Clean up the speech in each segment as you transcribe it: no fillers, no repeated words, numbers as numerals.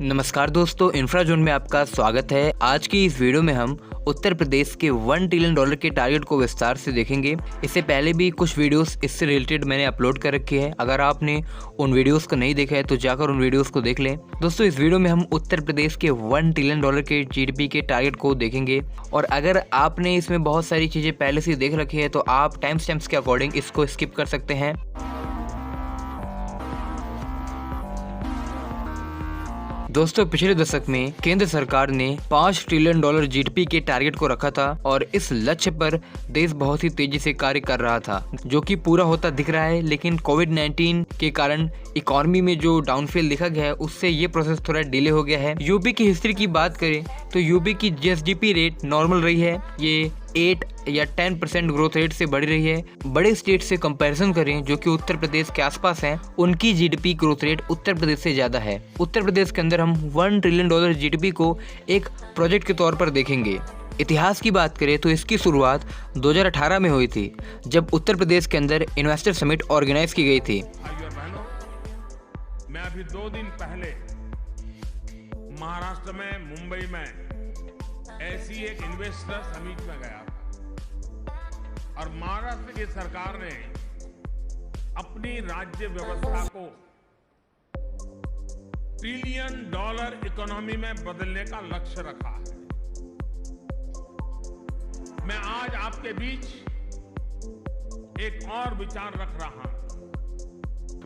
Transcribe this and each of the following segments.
नमस्कार दोस्तों, infra zone में आपका स्वागत है। आज की इस वीडियो में हम उत्तर प्रदेश के $1 ट्रिलियन के टारगेट को विस्तार से देखेंगे। इससे पहले भी कुछ वीडियोस इससे रिलेटेड मैंने अपलोड कर रखी है। अगर आपने उन वीडियोस को नहीं देखा है तो जाकर उन वीडियोस को देख लें। दोस्तों, इस वीडियो में हम उत्तर प्रदेश के $1 ट्रिलियन के जीडीपी के टारगेट को देखेंगे। और अगर आपने इसमें बहुत सारी चीज़ें पहले से देख रखी है तो आप टाइम स्टैम्प्स के अकॉर्डिंग इसको स्किप कर सकते हैं। दोस्तों, पिछले दशक में केंद्र सरकार ने $5 ट्रिलियन जीडीपी के टारगेट को रखा था और इस लक्ष्य पर देश बहुत ही तेजी से कार्य कर रहा था, जो कि पूरा होता दिख रहा है। लेकिन कोविड-19 के कारण इकोनॉमी में जो डाउनफॉल दिखा गया है, उससे ये प्रोसेस थोड़ा डिले हो गया है। यूपी की हिस्ट्री की बात करें तो यूपी की जीएसडीपी रेट नॉर्मल रही है। ये 8 या 10% ग्रोथ रेट से बढ़ रही है। बड़े स्टेट से कंपैरिजन करें जो कि उत्तर प्रदेश के आसपास हैं, उनकी GDP growth rate Uttar Pradesh से ज़्यादा है। उत्तर प्रदेश के अंदर हम $1 ट्रिलियन जीडीपी को एक प्रोजेक्ट के तौर पर देखेंगे। इतिहास की बात करें तो इसकी शुरुआत 2018 में हुई थी, जब उत्तर प्रदेश के अंदर इन्वेस्टर समिट ऑर्गेनाइज की गई थी। भाइयों और बहनों, मैं अभी 2 दिन पहले महाराष्ट्र में मुंबई में ऐसी एक इन्वेस्टर समिट में गया था और महाराष्ट्र की सरकार ने अपनी राज्य व्यवस्था को $1 ट्रिलियन इकोनॉमी में बदलने का लक्ष्य रखा है। मैं आज आपके बीच एक और विचार रख रहा हूं।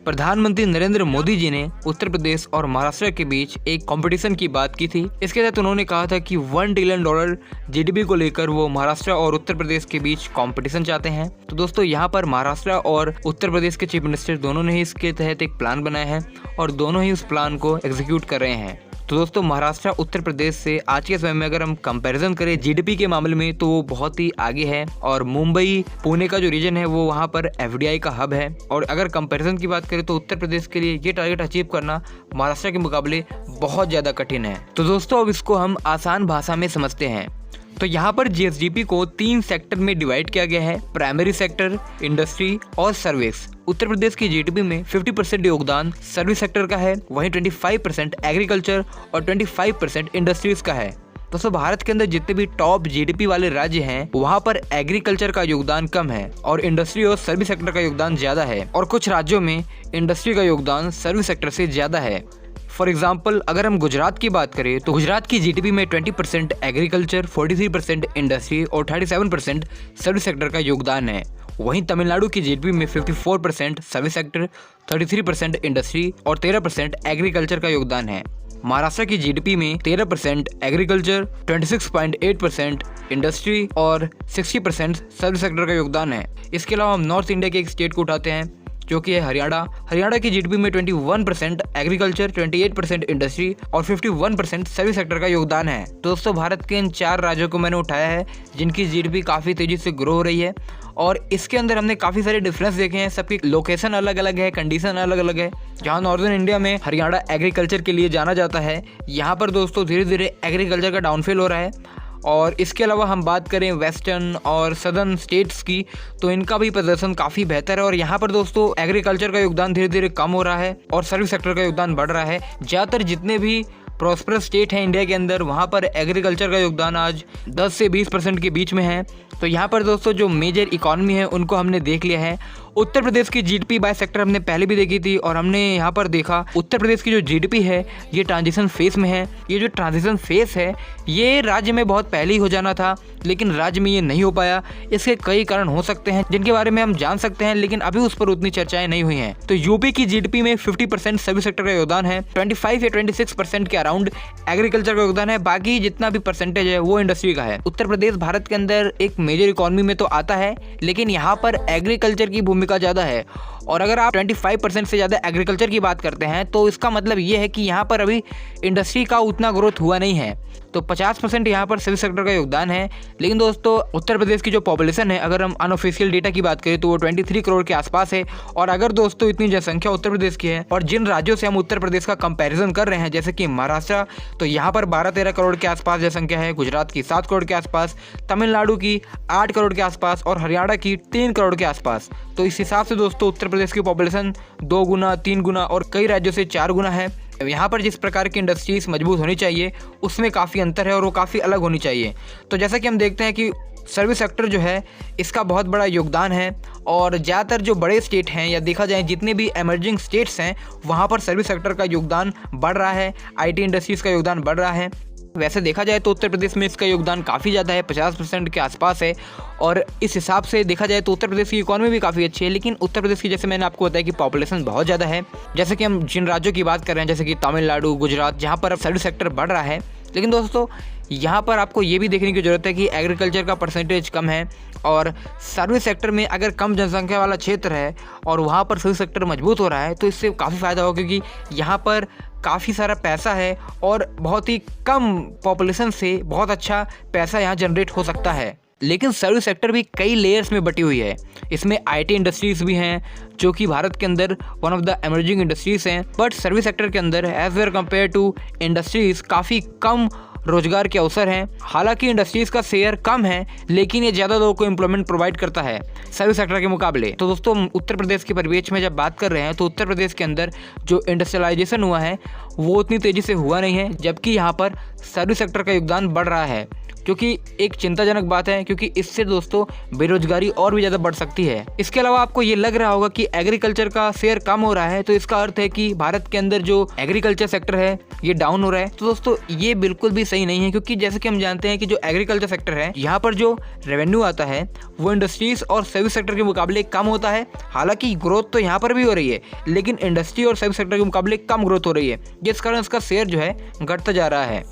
प्रधानमंत्री नरेंद्र मोदी जी ने उत्तर प्रदेश और महाराष्ट्र के बीच एक कंपटीशन की बात की थी। इसके तहत उन्होंने कहा था कि $1 ट्रिलियन जीडीपी को लेकर वो महाराष्ट्र और उत्तर प्रदेश के बीच कंपटीशन चाहते हैं। तो दोस्तों, यहाँ पर महाराष्ट्र और उत्तर प्रदेश के चीफ मिनिस्टर दोनों ने ही इसके तहत एक प्लान बनाया है और दोनों ही उस प्लान को एग्जीक्यूट कर रहे हैं। तो दोस्तों, महाराष्ट्र उत्तर प्रदेश से आज के समय में अगर हम कंपैरिजन करें जीडीपी के मामले में तो वो बहुत ही आगे है। और मुंबई पुणे का जो रीजन है वो वहाँ पर एफडीआई का हब है। और अगर कंपैरिजन की बात करें तो उत्तर प्रदेश के लिए ये टारगेट अचीव करना महाराष्ट्र के मुकाबले बहुत ज़्यादा कठिन है। तो दोस्तों, अब इसको हम आसान भाषा में समझते हैं। तो यहाँ पर जीएसडीपी को 3 सेक्टर में डिवाइड किया गया है: प्राइमरी सेक्टर, इंडस्ट्री और सर्विस। उत्तर प्रदेश की जीडीपी में 50% योगदान सर्विस सेक्टर का है, वहीं 25% एग्रीकल्चर और 25% इंडस्ट्रीज का है। दोस्तों, भारत के अंदर जितने भी टॉप जीडीपी वाले राज्य हैं, वहाँ पर एग्रीकल्चर का योगदान कम है और इंडस्ट्री और सर्विस सेक्टर का योगदान ज्यादा है। और कुछ राज्यों में इंडस्ट्री का योगदान सर्विस सेक्टर से ज्यादा है। फॉर एग्जाम्पल, अगर हम गुजरात की बात करें तो गुजरात की जीडीपी में 20% एग्रीकल्चर, 43% इंडस्ट्री और 37% सर्विस सेक्टर का योगदान है। वहीं तमिलनाडु की जीडीपी में 54% सर्विस सेक्टर, 33% इंडस्ट्री और 13% एग्रीकल्चर का योगदान है। महाराष्ट्र की जीडीपी में 13% एग्रीकल्चर, 26.8% इंडस्ट्री और 60% सर्विस सेक्टर का योगदान है। इसके अलावा हम नॉर्थ इंडिया के एक स्टेट को उठाते हैं जो कि है हरियाणा। हरियाणा की जीडीपी में 21% एग्रीकल्चर, 28% इंडस्ट्री और 51% सर्विस सेक्टर का योगदान है। दोस्तों, भारत के इन 4 राज्यों को मैंने उठाया है जिनकी जीडीपी काफ़ी तेजी से ग्रो हो रही है। और इसके अंदर हमने काफ़ी सारे डिफरेंस देखे हैं। सबकी लोकेशन अलग अलग है, कंडीशन अलग अलग है। जहाँ नॉर्दर्न इंडिया में हरियाणा एग्रीकल्चर के लिए जाना जाता है, यहाँ पर दोस्तों धीरे धीरे एग्रीकल्चर का डाउनफॉल हो रहा है। और इसके अलावा हम बात करें वेस्टर्न और सदर्न स्टेट्स की, तो इनका भी प्रदर्शन काफ़ी बेहतर है। और यहाँ पर दोस्तों एग्रीकल्चर का योगदान धीरे धीरे कम हो रहा है और सर्विस सेक्टर का योगदान बढ़ रहा है। ज़्यादातर जितने भी प्रॉस्परस स्टेट हैं इंडिया के अंदर, वहाँ पर एग्रीकल्चर का योगदान आज 10 से 20% के बीच में है। तो यहाँ पर दोस्तों जो मेजर इकॉनमी है उनको हमने देख लिया है। उत्तर प्रदेश की जीडीपी बाय सेक्टर हमने पहले भी देखी थी और हमने यहाँ पर देखा उत्तर प्रदेश की जो जीडीपी है ये ट्रांजिशन फेस में है। ये जो ट्रांजिशन फेस है ये राज्य में बहुत पहले ही हो जाना था, लेकिन राज्य में ये नहीं हो पाया। इसके कई कारण हो सकते हैं जिनके बारे में हम जान सकते हैं, लेकिन अभी उस पर उतनी चर्चाएं नहीं हुई हैं। तो यूपी की जीडीपी में 50% सर्विस सेक्टर का योगदान है, 25 या 26% के अराउंड एग्रीकल्चर का योगदान है, बाकी जितना भी परसेंटेज है वो इंडस्ट्री का है। उत्तर प्रदेश भारत के अंदर एक मेजर इकोनॉमी में तो आता है, लेकिन यहाँ पर एग्रीकल्चर की भूमिका ज़्यादा है। और अगर आप 25% से ज़्यादा एग्रीकल्चर की बात करते हैं तो इसका मतलब ये है कि यहाँ पर अभी इंडस्ट्री का उतना ग्रोथ हुआ नहीं है। तो 50% यहाँ पर सर्विस सेक्टर का योगदान है। लेकिन दोस्तों उत्तर प्रदेश की जो पॉपुलेशन है, अगर हम अनऑफिशियल डेटा की बात करें तो वो 23 करोड़ के आसपास है। और अगर दोस्तों इतनी जनसंख्या उत्तर प्रदेश की है और जिन राज्यों से हम उत्तर प्रदेश का कंपैरिजन कर रहे हैं जैसे कि महाराष्ट्र, तो यहाँ पर 12-13 करोड़ के आसपास जनसंख्या है, गुजरात की 7 करोड़ के आसपास, तमिलनाडु की 8 करोड़ के आसपास और हरियाणा की 3 करोड़ के आसपास। तो इस हिसाब से दोस्तों उत्तर प्रदेश की पॉपुलेशन 2 गुना 3 गुना और कई राज्यों से 4 गुना है। यहाँ पर जिस प्रकार की इंडस्ट्रीज मजबूत होनी चाहिए उसमें काफ़ी अंतर है और वो काफ़ी अलग होनी चाहिए। तो जैसा कि हम देखते हैं कि सर्विस सेक्टर जो है इसका बहुत बड़ा योगदान है और ज़्यादातर जो बड़े स्टेट हैं या देखा जाए जितने भी एमर्जिंग स्टेट्स हैं वहाँ पर सर्विस सेक्टर का योगदान बढ़ रहा है, आईटी इंडस्ट्रीज़ का योगदान बढ़ रहा है। वैसे देखा जाए तो उत्तर प्रदेश में इसका योगदान काफ़ी ज़्यादा है, 50% के आसपास है और इस हिसाब से देखा जाए तो उत्तर प्रदेश की इकॉनमी भी काफ़ी अच्छी है। लेकिन उत्तर प्रदेश की जैसे मैंने आपको बताया कि पॉपुलेशन बहुत ज़्यादा है। जैसे कि हम जिन राज्यों की बात कर रहे हैं जैसे कि तमिलनाडु, गुजरात, जहाँ पर अब सर्विस सेक्टर बढ़ रहा है, लेकिन दोस्तों यहाँ पर आपको ये भी देखने की ज़रूरत है कि एग्रीकल्चर का परसेंटेज कम है और सर्विस सेक्टर में अगर कम जनसंख्या वाला क्षेत्र है और वहाँ पर सर्विस सेक्टर मजबूत हो रहा है तो इससे काफ़ी फ़ायदा होगा, क्योंकि यहाँ पर काफ़ी सारा पैसा है और बहुत ही कम पॉपुलेशन से बहुत अच्छा पैसा यहाँ जनरेट हो सकता है। लेकिन सर्विस सेक्टर भी कई लेयर्स में बटी हुई है। इसमें आईटी इंडस्ट्रीज़ भी हैं जो कि भारत के अंदर one of the emerging industries हैं, बट सर्विस सेक्टर के अंदर as we're compare to industries काफ़ी कम रोजगार के अवसर हैं। हालांकि इंडस्ट्रीज़ का शेयर कम है लेकिन ये ज़्यादा लोगों को एम्प्लॉयमेंट प्रोवाइड करता है सर्विस सेक्टर के मुकाबले। तो दोस्तों उत्तर प्रदेश के परिप्रेक्ष्य में जब बात कर रहे हैं तो उत्तर प्रदेश के अंदर जो इंडस्ट्रियलाइजेशन हुआ है वो उतनी तेज़ी से हुआ नहीं है, जबकि यहाँ पर सर्विस सेक्टर का योगदान बढ़ रहा है, जो कि एक चिंताजनक बात है, क्योंकि इससे दोस्तों बेरोजगारी और भी ज़्यादा बढ़ सकती है। इसके अलावा आपको ये लग रहा होगा कि एग्रीकल्चर का शेयर कम हो रहा है तो इसका अर्थ है कि भारत के अंदर जो एग्रीकल्चर सेक्टर है ये डाउन हो रहा है। तो दोस्तों ये बिल्कुल भी सही नहीं है, क्योंकि जैसे कि हम जानते हैं कि जो एग्रीकल्चर सेक्टर है यहाँ पर जो रेवेन्यू आता है वो इंडस्ट्रीज और सर्विस सेक्टर के मुकाबले कम होता है। हालांकि ग्रोथ तो यहाँ पर भी हो रही है लेकिन इंडस्ट्री और सर्विस सेक्टर के मुकाबले कम ग्रोथ हो रही है, जिस कारण इसका शेयर जो है घटता जा रहा है।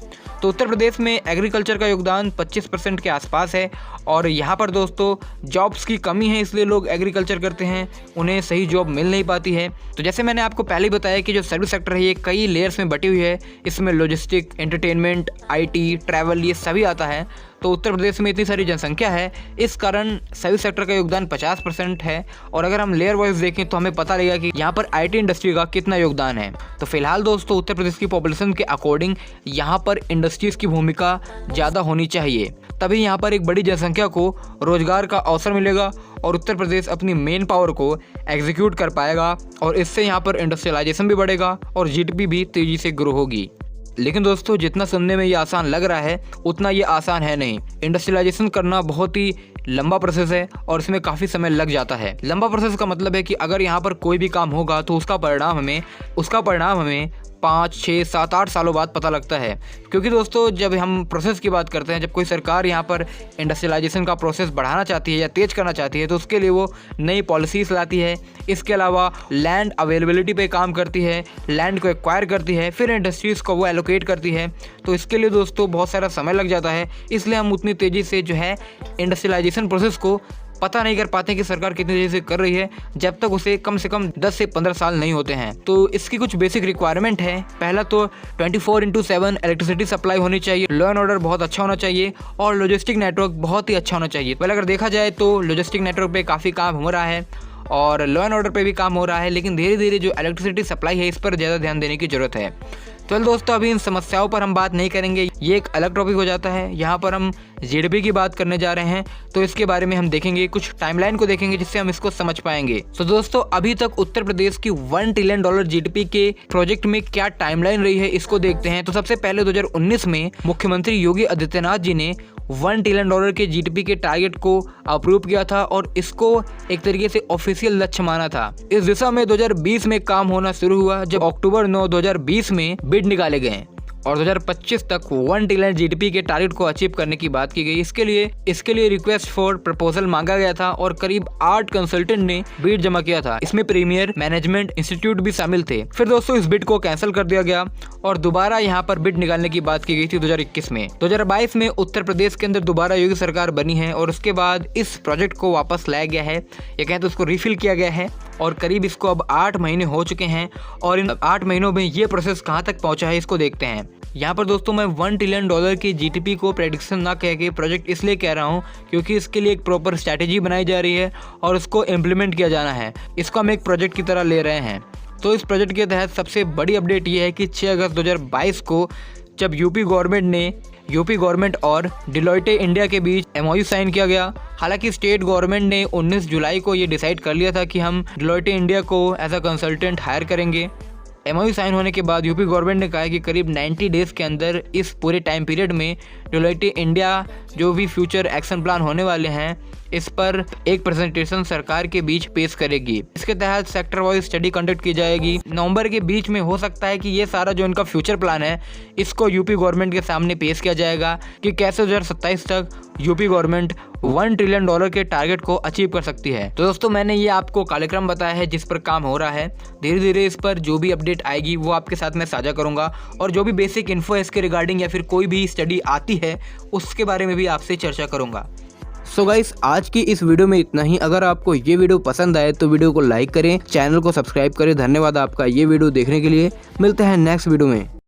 तो उत्तर प्रदेश में एग्रीकल्चर का योगदान 25% के आसपास है और यहाँ पर दोस्तों जॉब्स की कमी है, इसलिए लोग एग्रीकल्चर करते हैं, उन्हें सही जॉब मिल नहीं पाती है। तो जैसे मैंने आपको पहले बताया कि जो सर्विस सेक्टर है ये कई लेयर्स में बटी हुई है, इसमें लॉजिस्टिक, एंटरटेनमेंट, आईटी, ट्रैवल ये सभी आता है। तो उत्तर प्रदेश में इतनी सारी जनसंख्या है, इस कारण सर्विस सेक्टर का योगदान 50% है और अगर हम लेयर वाइज देखें तो हमें पता लगेगा कि यहाँ पर आईटी इंडस्ट्री का कितना योगदान है। तो फिलहाल दोस्तों उत्तर प्रदेश की पॉपुलेशन के अकॉर्डिंग यहाँ पर इंडस्ट्रीज़ की भूमिका ज़्यादा होनी चाहिए, तभी यहाँ पर एक बड़ी जनसंख्या को रोजगार का अवसर मिलेगा और उत्तर प्रदेश अपनी मेन पावर को एग्जीक्यूट कर पाएगा और इससे यहाँ पर इंडस्ट्रियलाइजेशन भी बढ़ेगा और जीडीपी भी तेज़ी से ग्रो होगी। लेकिन दोस्तों जितना सुनने में ये आसान लग रहा है उतना ये आसान है नहीं। इंडस्ट्रियलाइजेशन करना बहुत ही लंबा प्रोसेस है और इसमें काफ़ी समय लग जाता है। लंबा प्रोसेस का मतलब है कि अगर यहाँ पर कोई भी काम होगा तो उसका परिणाम हमें 5, 6, 7, 8 सालों बाद पता लगता है। क्योंकि दोस्तों जब हम प्रोसेस की बात करते हैं, जब कोई सरकार यहाँ पर इंडस्ट्रियलाइजेशन का प्रोसेस बढ़ाना चाहती है या तेज़ करना चाहती है तो उसके लिए वो नई पॉलिसीज़ लाती है। इसके अलावा लैंड अवेलेबिलिटी पे काम करती है, लैंड को एक्वायर करती है, फिर इंडस्ट्रीज़ को वो एलोकेट करती है। तो इसके लिए दोस्तों बहुत सारा समय लग जाता है, इसलिए हम उतनी तेज़ी से जो है इंडस्ट्रियलाइजेशन प्रोसेस को पता नहीं कर पाते कि सरकार कितनी तेज़ी से कर रही है जब तक उसे कम से कम 10 से 15 साल नहीं होते हैं। तो इसकी कुछ बेसिक रिक्वायरमेंट है। पहला तो 24/7 इलेक्ट्रिसिटी सप्लाई होनी चाहिए, लॉ एंड ऑर्डर बहुत अच्छा होना चाहिए और लॉजिस्टिक नेटवर्क बहुत ही अच्छा होना चाहिए। पहले अगर देखा जाए तो लॉजिस्टिक नेटवर्क पे काफ़ी काम हो रहा है और लॉ एंड ऑर्डर पे भी काम हो रहा है, लेकिन धीरे धीरे जो इलेक्ट्रिसिटी सप्लाई है इस पर ज़्यादा ध्यान देने की ज़रूरत है। तो दोस्तों अभी इन समस्याओं पर हम बात नहीं करेंगे, ये एक अलग टॉपिक हो जाता है। यहाँ पर हम जीडीपी की बात करने जा रहे हैं तो इसके बारे में हम देखेंगे, कुछ टाइमलाइन को देखेंगे जिससे हम इसको समझ पाएंगे। तो दोस्तों अभी तक उत्तर प्रदेश की $1 ट्रिलियन जीडीपी के प्रोजेक्ट में क्या टाइमलाइन रही है इसको देखते हैं। तो सबसे पहले 2019 में मुख्यमंत्री योगी आदित्यनाथ जी ने $1 ट्रिलियन के जीडीपी के टारगेट को अप्रूव किया था और इसको एक तरीके से ऑफिशियल लक्ष्य माना था। इस दिशा में 2020 में काम होना शुरू हुआ जब अक्टूबर 9, 2020 में बिड निकाले गए और 2025 तक $1 ट्रिलियन जीडीपी के टारगेट को अचीव करने की बात की गई। इसके लिए रिक्वेस्ट फॉर प्रपोजल मांगा गया था और करीब 8 कंसल्टेंट ने बिड जमा किया था। इसमें प्रीमियर मैनेजमेंट इंस्टीट्यूट भी शामिल थे। फिर दोस्तों इस बिड को कैंसिल कर दिया गया और दोबारा यहाँ पर बिड निकालने की बात की गई थी 2021 में। 2022 में उत्तर प्रदेश के अंदर दोबारा योगी सरकार बनी है और उसके बाद इस प्रोजेक्ट को वापस लाया गया है, या कहें तो उसको रिफिल किया गया है और करीब इसको अब 8 महीने हो चुके हैं और इन 8 महीनों में ये प्रोसेस कहाँ तक पहुँचा है इसको देखते हैं। यहाँ पर दोस्तों मैं $1 ट्रिलियन की जीडीपी को प्रेडिक्शन ना कह के प्रोजेक्ट इसलिए कह रहा हूँ क्योंकि इसके लिए एक प्रॉपर स्ट्रैटेजी बनाई जा रही है और उसको इम्प्लीमेंट किया जाना है। इसको हम एक प्रोजेक्ट की तरह ले रहे हैं। तो इस प्रोजेक्ट के तहत सबसे बड़ी अपडेट ये है कि 6 अगस्त 2022 को जब यूपी गवर्नमेंट और डिलॉयटे इंडिया के बीच MOU साइन किया गया। हालांकि स्टेट गवर्नमेंट ने 19 जुलाई को ये डिसाइड कर लिया था कि हम डिलॉयटे इंडिया को एज अ कंसल्टेंट हायर करेंगे एमओयू साइन होने के बाद यूपी गवर्नमेंट ने कहा है कि करीब 90 डेज के अंदर इस पूरे टाइम पीरियड में डेलोइट इंडिया जो भी फ्यूचर एक्शन प्लान होने वाले हैं इस पर एक प्रेजेंटेशन सरकार के बीच पेश करेगी। इसके तहत सेक्टर वाइज स्टडी कंडक्ट की जाएगी। नवंबर के बीच में हो सकता है कि ये सारा जो इनका फ्यूचर प्लान है इसको यूपी गवर्नमेंट के सामने पेश किया जाएगा कि कैसे 2027 तक यूपी गवर्नमेंट $1 ट्रिलियन के टारगेट को अचीव कर सकती है। तो दोस्तों मैंने ये आपको कार्यक्रम बताया है जिस पर काम हो रहा है। धीरे धीरे इस पर जो भी अपडेट आएगी वो आपके साथ मैं साझा करूंगा और जो भी बेसिक इन्फो है इसके रिगार्डिंग या फिर कोई भी स्टडी आती है उसके बारे में भी आपसे चर्चा करूंगा। सो गाइस आज की इस वीडियो में इतना ही। अगर आपको ये वीडियो पसंद आए तो वीडियो को लाइक करें, चैनल को सब्सक्राइब करें। धन्यवाद आपका ये वीडियो देखने के लिए। मिलते हैं नेक्स्ट वीडियो में।